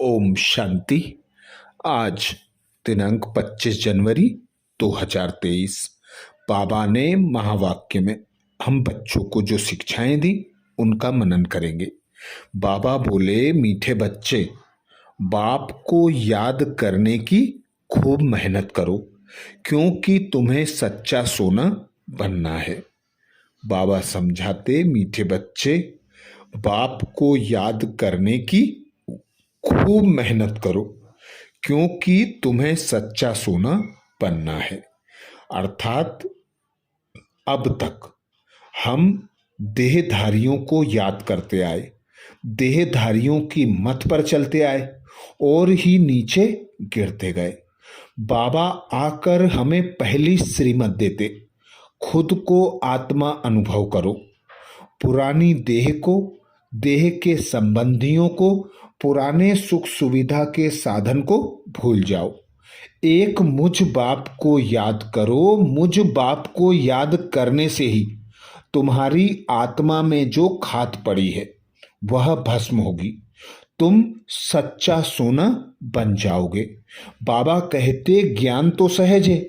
ओम शांति। आज दिनांक 25 जनवरी 2023। बाबा ने महावाक्य में हम बच्चों को जो शिक्षाएं दी उनका मनन करेंगे। बाबा बोले, मीठे बच्चे, बाप को याद करने की खूब मेहनत करो क्योंकि तुम्हें सच्चा सोना बनना है। बाबा समझाते, मीठे बच्चे, बाप को याद करने की खूब मेहनत करो क्योंकि तुम्हें सच्चा सोना बनना है। अर्थात अब तक हम देहधारियों को याद करते आए, देहधारियों की मत पर चलते आए और ही नीचे गिरते गए। बाबा आकर हमें पहली श्रीमत देते, खुद को आत्मा अनुभव करो, पुरानी देह को, देह के संबंधियों को, पुराने सुख सुविधा के साधन को भूल जाओ। एक मुझ बाप को याद करो। मुझ बाप को याद करने से ही तुम्हारी आत्मा में जो खाद पड़ी है वह भस्म होगी, तुम सच्चा सोना बन जाओगे। बाबा कहते, ज्ञान तो सहज है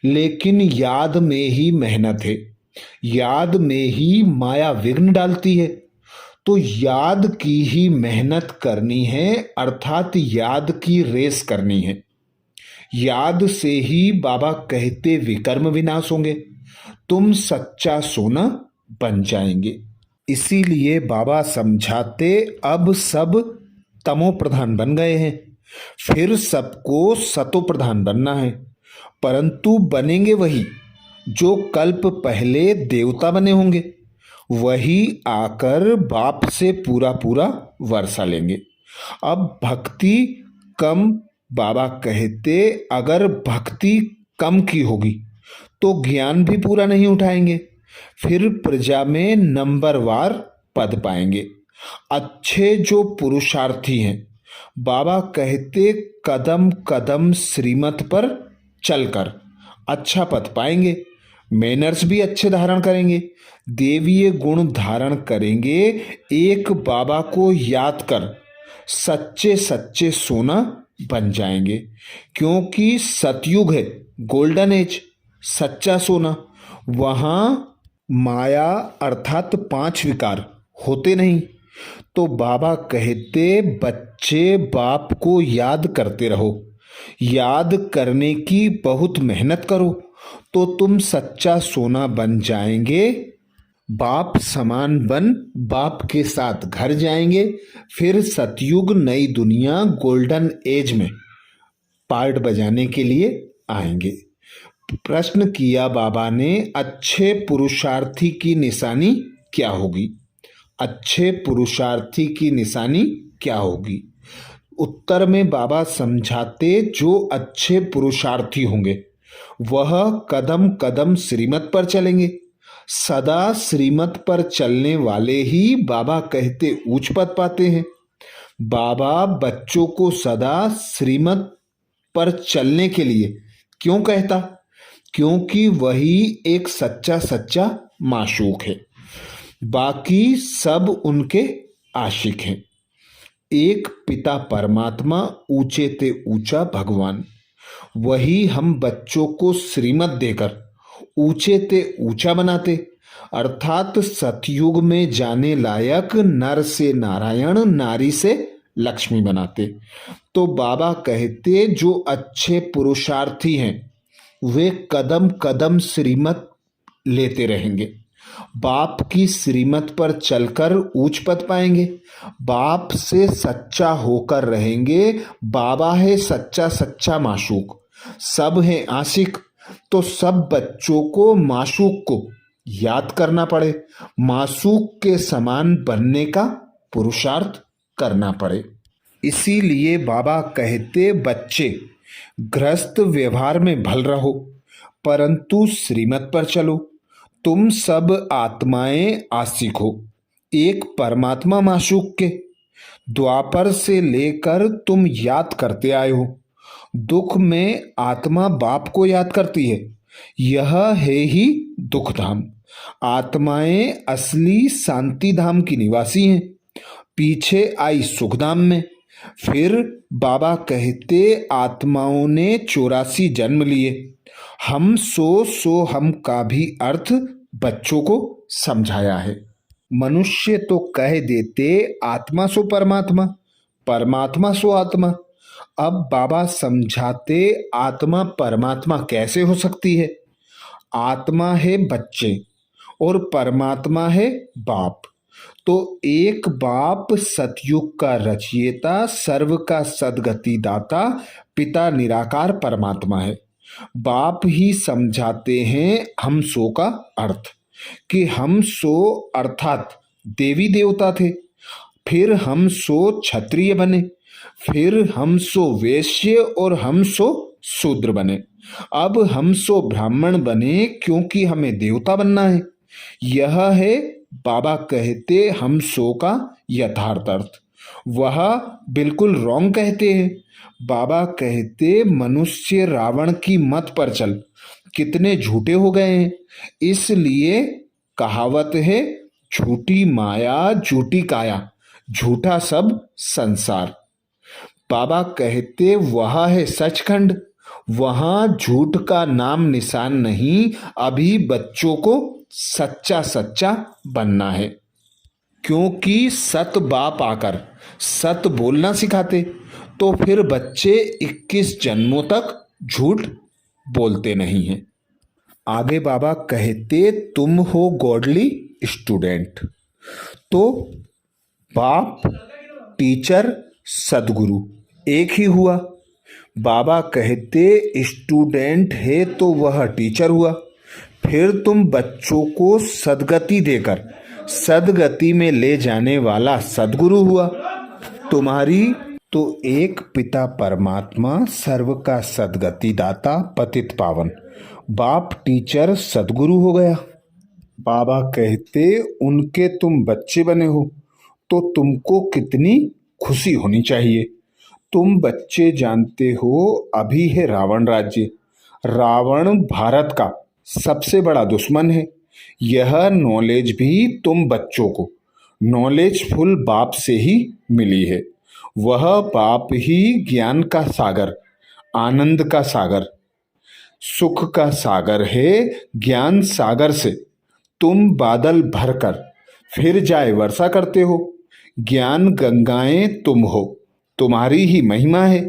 लेकिन याद में ही मेहनत है, याद में ही माया विघ्न डालती है। तो याद की ही मेहनत करनी है, अर्थात याद की रेस करनी है। याद से ही बाबा कहते विकर्म विनाश होंगे, तुम सच्चा सोना बन जाएंगे। इसीलिए बाबा समझाते, अब सब तमो प्रधान बन गए हैं, फिर सबको सतो प्रधान बनना है, परंतु बनेंगे वही जो कल्प पहले देवता बने होंगे, वही आकर बाप से पूरा पूरा वर्षा लेंगे। अब भक्ति कम, बाबा कहते, अगर भक्ति कम की होगी तो ज्ञान भी पूरा नहीं उठाएंगे, फिर प्रजा में नंबरवार पद पाएंगे। अच्छे जो पुरुषार्थी हैं, बाबा कहते, कदम कदम श्रीमत पर चलकर अच्छा पद पाएंगे, मैनर्स भी अच्छे धारण करेंगे, देवीय गुण धारण करेंगे। एक बाबा को याद कर सच्चे सच्चे सोना बन जाएंगे, क्योंकि सतयुग है, गोल्डन एज, सच्चा सोना। वहां माया अर्थात 5 विकार होते नहीं। तो बाबा कहते, बच्चे बाप को याद करते रहो, याद करने की बहुत मेहनत करो तो तुम सच्चा सोना बन जाएंगे। बाप समान बन बाप के साथ घर जाएंगे, फिर सतयुग नई दुनिया गोल्डन एज में पार्ट बजाने के लिए आएंगे। प्रश्न किया बाबा ने, अच्छे पुरुषार्थी की निशानी क्या होगी? अच्छे पुरुषार्थी की निशानी क्या होगी? उत्तर में बाबा समझाते, जो अच्छे पुरुषार्थी होंगे वह कदम कदम श्रीमत पर चलेंगे। सदा श्रीमत पर चलने वाले ही बाबा कहते ऊंच पद पाते हैं। बाबा बच्चों को सदा श्रीमत पर चलने के लिए क्यों कहता? क्योंकि वही एक सच्चा सच्चा माशूक है, बाकी सब उनके आशिक हैं। एक पिता परमात्मा, ऊंचे ते ऊंचा भगवान, वही हम बच्चों को श्रीमत देकर ऊंचे ते ऊंचा बनाते, अर्थात सतयुग में जाने लायक नर से नारायण, नारी से लक्ष्मी बनाते। तो बाबा कहते, जो अच्छे पुरुषार्थी हैं वे कदम कदम श्रीमत लेते रहेंगे, बाप की श्रीमत पर चलकर ऊंच पद पाएंगे, बाप से सच्चा होकर रहेंगे। बाबा है सच्चा सच्चा माशूक, सब हैं आशिक। तो सब बच्चों को माशूक को याद करना पड़े, माशूक के समान बनने का पुरुषार्थ करना पड़े। इसीलिए बाबा कहते, बच्चे गृहस्थ व्यवहार में भल रहो परंतु श्रीमत पर चलो। तुम सब आत्माएं आशिक हो एक परमात्मा माशूक के, द्वापर से लेकर तुम याद करते आए हो। दुख में आत्मा बाप को याद करती है, यह है ही दुख धाम। आत्माएं असली शांति धाम की निवासी हैं, पीछे आई सुखधाम में, फिर बाबा कहते आत्माओं ने 84 जन्म लिए। हम सो हम का भी अर्थ बच्चों को समझाया है। मनुष्य तो कह देते आत्मा सो परमात्मा, परमात्मा सो आत्मा। अब बाबा समझाते आत्मा परमात्मा कैसे हो सकती है। आत्मा है बच्चे और परमात्मा है बाप। तो एक बाप सतयुग का रचयिता, सर्व का सदगति दाता, पिता निराकार परमात्मा है। बाप ही समझाते हैं हम सो का अर्थ, कि हम सो अर्थात देवी देवता थे, फिर हम सो क्षत्रिय बने, फिर हम सो वैश्य और हम सो शूद्र बने। अब हम सो ब्राह्मण बने क्योंकि हमें देवता बनना है। यह है बाबा कहते हम सो का यथार्थ अर्थ। वह बिल्कुल रॉन्ग कहते हैं। बाबा कहते मनुष्य रावण की मत पर चल, कितने झूठे हो गए हैं। इसलिए कहावत है, झूठी माया झूठी काया, झूठा सब संसार। बाबा कहते वह है सचखंड, वहां झूठ का नाम निशान नहीं। अभी बच्चों को सच्चा सच्चा बनना है, क्योंकि सत बाप आकर सत बोलना सिखाते, तो फिर बच्चे 21 जन्मों तक झूठ बोलते नहीं हैं। आगे बाबा कहते तुम हो गॉडली स्टूडेंट। तो बाप, टीचर, सदगुरु एक ही हुआ। बाबा कहते स्टूडेंट है तो वह टीचर हुआ। फिर तुम बच्चों को सदगति देकर सदगति में ले जाने वाला सदगुरु हुआ। तुम्हारी तो एक पिता परमात्मा, सर्व का सदगति दाता, पतित पावन, बाप टीचर सदगुरु हो गया। बाबा कहते उनके तुम बच्चे बने हो तो तुमको कितनी खुशी होनी चाहिए। तुम बच्चे जानते हो अभी है रावण राज्य। रावण भारत का सबसे बड़ा दुश्मन है। यह नॉलेज भी तुम बच्चों को नॉलेजफुल बाप से ही मिली है। वह बाप ही ज्ञान का सागर, आनंद का सागर, सुख का सागर है। ज्ञान सागर से तुम बादल भरकर फिर जाए वर्षा करते हो। ज्ञान गंगाएं तुम हो, तुम्हारी ही महिमा है।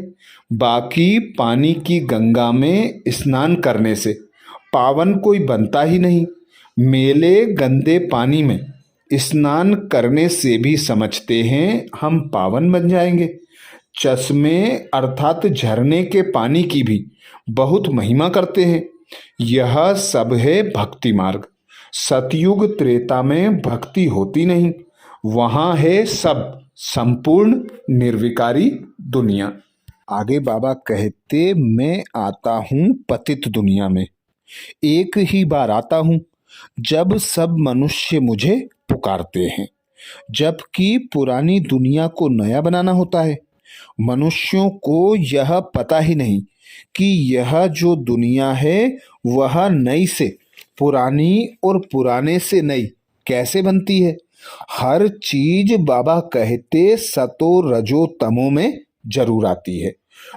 बाकी पानी की गंगा में स्नान करने से पावन कोई बनता ही नहीं। मेले गंदे पानी में स्नान करने से भी समझते हैं हम पावन बन जाएंगे। चश्मे अर्थात झरने के पानी की भी बहुत महिमा करते हैं। यह सब है भक्ति मार्ग। सतयुग त्रेता में भक्ति होती नहीं, वहां है सब संपूर्ण निर्विकारी दुनिया। आगे बाबा कहते मैं आता हूं पतित दुनिया में, एक ही बार आता हूं जब सब मनुष्य मुझे पुकारते हैं, जबकि पुरानी दुनिया को नया बनाना होता है। मनुष्यों को यह पता ही नहीं कि यह जो दुनिया है वह नई से पुरानी और पुराने से नई कैसे बनती है। हर चीज बाबा कहते सतो रजो तमो में जरूर आती है।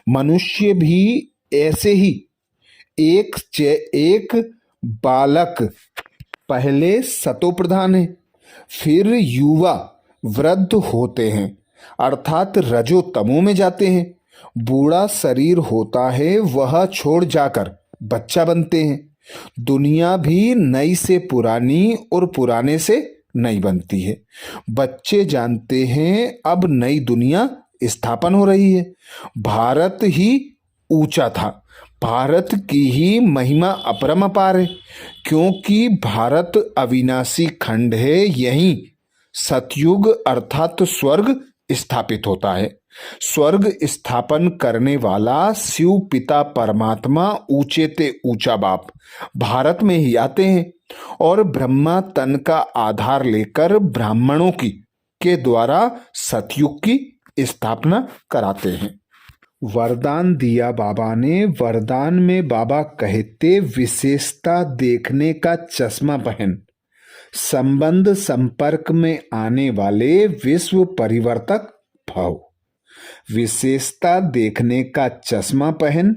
मनुष्य भी ऐसे ही एक बालक पहले सतो प्रधान है, फिर युवा वृद्ध होते हैं अर्थात रजो तमो में जाते हैं। बूढ़ा शरीर होता है वह छोड़ जाकर बच्चा बनते हैं। दुनिया भी नई से पुरानी और पुराने से नई बनती है। बच्चे जानते हैं अब नई दुनिया स्थापन हो रही है। भारत ही ऊंचा था, भारत की ही महिमा अपरंपार है, क्योंकि भारत अविनाशी खंड है। यहीं सतयुग अर्थात स्वर्ग स्थापित होता है। स्वर्ग स्थापन करने वाला शिव पिता परमात्मा ऊंचे ते ऊंचा बाप भारत में ही आते हैं और ब्रह्मा तन का आधार लेकर ब्राह्मणों की के द्वारा सतयुग की स्थापना कराते हैं। वरदान दिया बाबा ने। वरदान में बाबा कहते विशेषता देखने का चश्मा पहन, संबंध संपर्क में आने वाले विश्व परिवर्तक भव। विशेषता देखने का चश्मा पहन,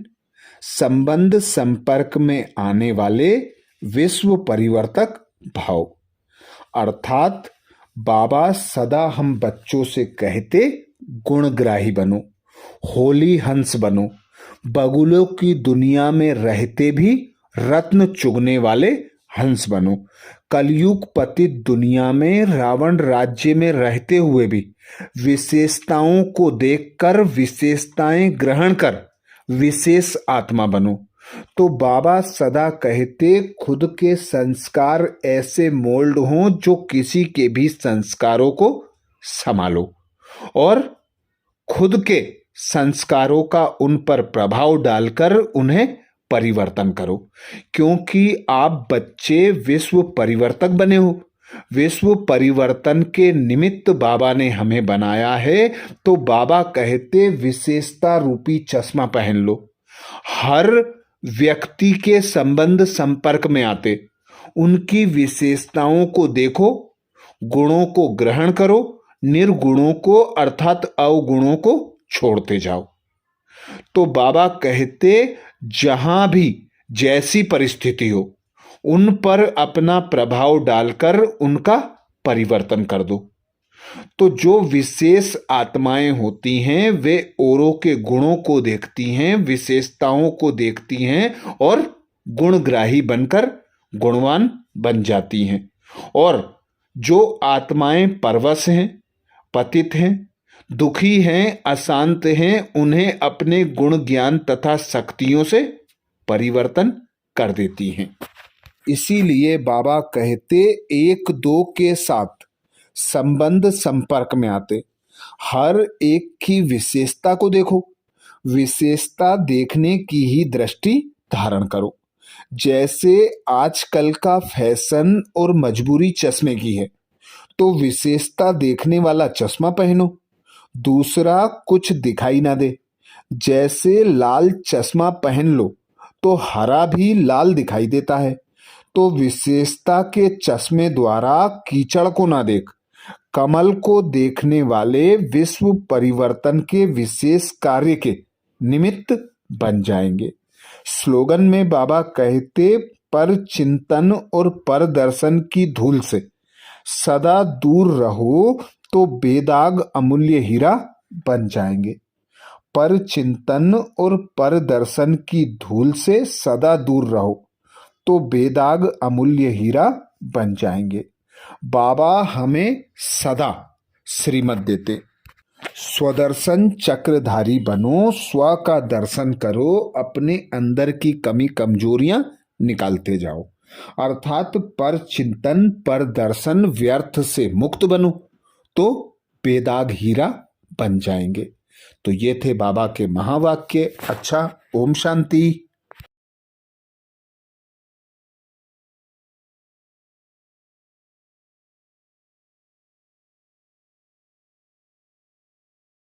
संबंध संपर्क में आने वाले विश्व परिवर्तक भाव। अर्थात बाबा सदा हम बच्चों से कहते गुणग्राही बनो, होली हंस बनो, बगुलों की दुनिया में रहते भी रत्न चुगने वाले हंस बनो, कलयुग पतित दुनिया में रावण राज्य में रहते हुए भी विशेषताओं को देखकर विशेषताएं ग्रहण कर विशेष आत्मा बनो। तो बाबा सदा कहते खुद के संस्कार ऐसे मोल्ड हों जो किसी के भी संस्कारों को संभालो, और खुद के संस्कारों का उन पर प्रभाव डालकर उन्हें परिवर्तन करो, क्योंकि आप बच्चे विश्व परिवर्तक बने हो। विश्व परिवर्तन के निमित्त बाबा ने हमें बनाया है। तो बाबा कहते विशेषता रूपी चश्मा पहन लो, हर व्यक्ति के संबंध संपर्क में आते उनकी विशेषताओं को देखो, गुणों को ग्रहण करो, निर्गुणों को अर्थात अवगुणों को छोड़ते जाओ। तो बाबा कहते जहां भी जैसी परिस्थिति हो उन पर अपना प्रभाव डालकर उनका परिवर्तन कर दो। तो जो विशेष आत्माएं होती हैं वे औरों के गुणों को देखती हैं, विशेषताओं को देखती हैं और गुणग्राही बनकर गुणवान बन जाती हैं। और जो आत्माएं परवश हैं, पतित हैं, दुखी हैं, अशांत हैं, उन्हें अपने गुण ज्ञान तथा शक्तियों से परिवर्तन कर देती हैं। इसीलिए बाबा कहते एक दो के साथ संबंध संपर्क में आते हर एक की विशेषता को देखो, विशेषता देखने की ही दृष्टि धारण करो। जैसे आजकल का फैशन और मजबूरी चश्मे की है, तो विशेषता देखने वाला चश्मा पहनो, दूसरा कुछ दिखाई ना दे। जैसे लाल चश्मा पहन लो तो हरा भी लाल दिखाई देता है। तो विशेषता के चश्मे द्वारा कीचड़ को ना देख, कमल को देखने वाले विश्व परिवर्तन के विशेष कार्य के निमित्त बन जाएंगे। स्लोगन में बाबा कहते पर चिंतन और पर दर्शन की धूल से सदा दूर रहो तो बेदाग अमूल्य हीरा बन जाएंगे। पर चिंतन और पर दर्शन की धूल से सदा दूर रहो तो बेदाग अमूल्य हीरा बन जाएंगे। बाबा हमें सदा श्रीमत देते स्वदर्शन चक्रधारी बनो, स्व का दर्शन करो, अपने अंदर की कमी कमजोरियां निकालते जाओ। अर्थात पर चिंतन पर दर्शन व्यर्थ से मुक्त बनो तो बेदाग हीरा बन जाएंगे। तो ये थे बाबा के महावाक्य। अच्छा, ओम शांति।